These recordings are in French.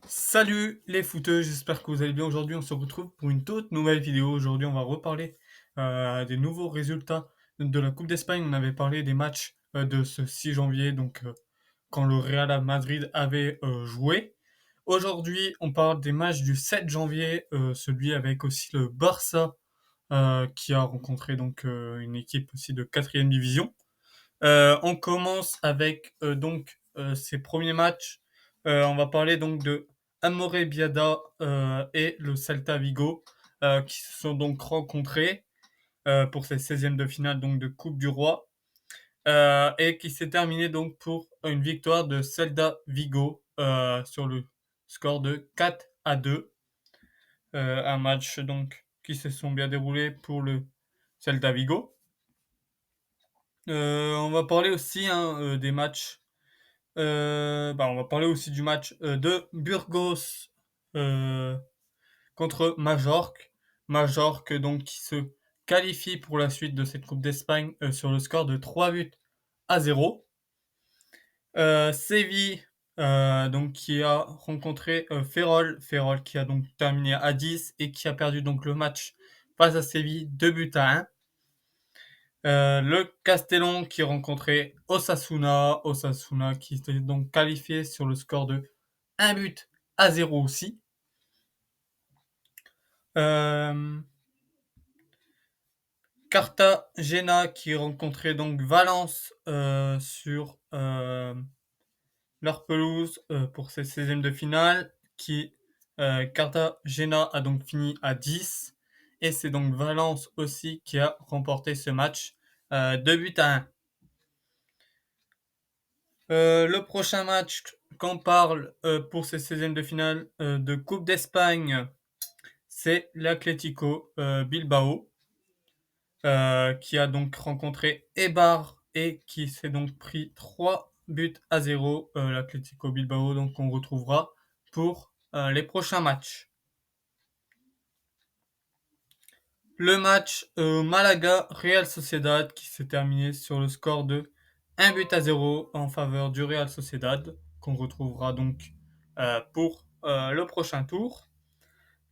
Salut les footeux, j'espère que vous allez bien. Aujourd'hui, on se retrouve pour une toute nouvelle vidéo. Aujourd'hui, on va reparler des nouveaux résultats de la Coupe d'Espagne. On avait parlé des matchs de ce 6 janvier, donc quand le Real Madrid avait joué. Aujourd'hui, on parle des matchs du 7 janvier, celui avec aussi le Barça qui a rencontré donc une équipe aussi de quatrième division. On commence avec ces premiers matchs. On va parler donc de Amorebiada et le Celta Vigo qui se sont donc rencontrés pour ces 16e de finale donc de Coupe du Roi et qui s'est terminé donc pour une victoire de Celta Vigo sur le score de 4-2. Un match donc qui se sont bien déroulés pour le Celta Vigo. On va parler aussi des matchs. On va parler aussi du match de Burgos euh, contre Majorque. Majorque donc qui se qualifie pour la suite de cette Coupe d'Espagne sur le score de 3-0. Séville donc qui a rencontré Ferrol. Ferrol qui a donc terminé à 10 et qui a perdu donc le match face à Séville 2-1. Le Castellon qui rencontrait Osasuna. Osasuna qui s'est donc qualifié sur le score de 1-0 aussi. Euh, Cartagena qui rencontrait donc Valence sur leur pelouse pour ces 16e de finale. Cartagena a donc fini à 10. Et c'est donc Valence aussi qui a remporté ce match 2-1. Le prochain match qu'on parle pour ces 16e de finale de Coupe d'Espagne, c'est l'Atlético Bilbao qui a donc rencontré Eibar et qui s'est donc pris 3-0. L'Atlético Bilbao, donc on retrouvera pour les prochains matchs. Le match Malaga-Real Sociedad qui s'est terminé sur le score de 1-0 en faveur du Real Sociedad, qu'on retrouvera donc pour le prochain tour.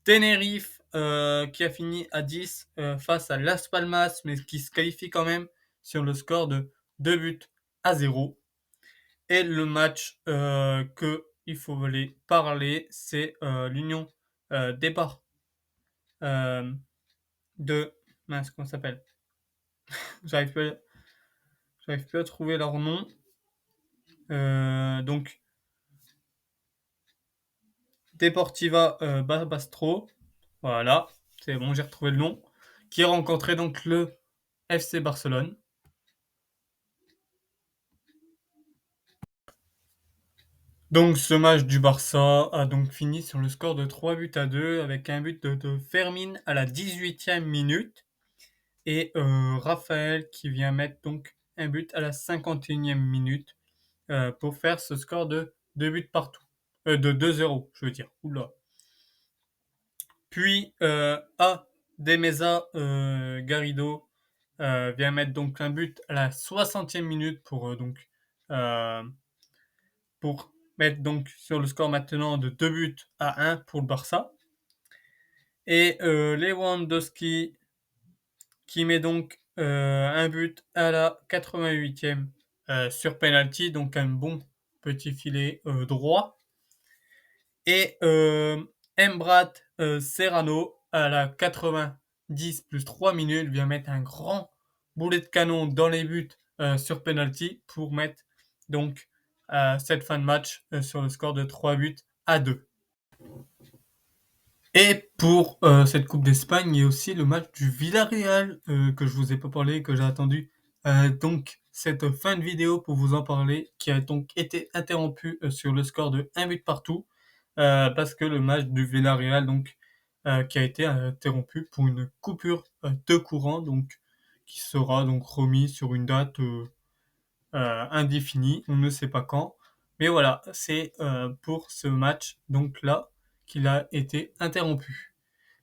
Tenerife qui a fini à 10 face à Las Palmas, mais qui se qualifie quand même sur le score de 2-0. Et le match qu'il faut aller parler, c'est l'Union Départ de... Mince, comment ça s'appelle? J'arrive plus, j'arrive plus à trouver leur nom. Donc, Deportiva Barbastro. Voilà, c'est bon, j'ai retrouvé le nom. Qui a rencontré donc le FC Barcelone. Donc ce match du Barça a donc fini sur le score de 3-2 avec un but de Fermin à la 18e minute et Raphaël qui vient mettre donc un but à la 51e minute pour faire ce score de 2 buts partout. De 2-0, je veux dire. Oula. Puis A. Demesa Garrido vient mettre donc un but à la 60e minute euh, pour mettre donc sur le score maintenant de 2-1 pour le Barça. Et Lewandowski qui met donc un but à la 88e sur penalty, donc un bon petit filet droit. Et Embrat Serrano à la 90 plus 3 minutes vient mettre un grand boulet de canon dans les buts sur penalty pour mettre donc cette fin de match sur le score de 3-2. Et pour cette Coupe d'Espagne, il y a aussi le match du Villarreal que je vous ai pas parlé, que j'ai attendu donc cette fin de vidéo pour vous en parler, qui a donc été interrompu sur le score de 1 but partout, parce que le match du Villarreal donc qui a été interrompu pour une coupure de courant, donc qui sera donc remis sur une date indéfinie, on ne sait pas quand. Mais voilà, c'est pour ce match donc là qu'il a été interrompu.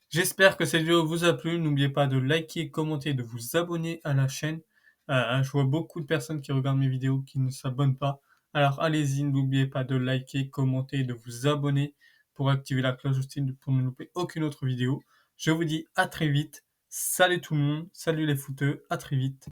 J'espère que cette vidéo vous a plu. N'oubliez pas de liker, commenter, de vous abonner à la chaîne. Je vois beaucoup de personnes qui regardent mes vidéos qui ne s'abonnent pas. Alors allez-y, n'oubliez pas de liker, commenter, de vous abonner. pour activer la cloche aussi pour ne louper aucune autre vidéo. Je vous dis à très vite. Salut tout le monde, salut les footeux, à très vite.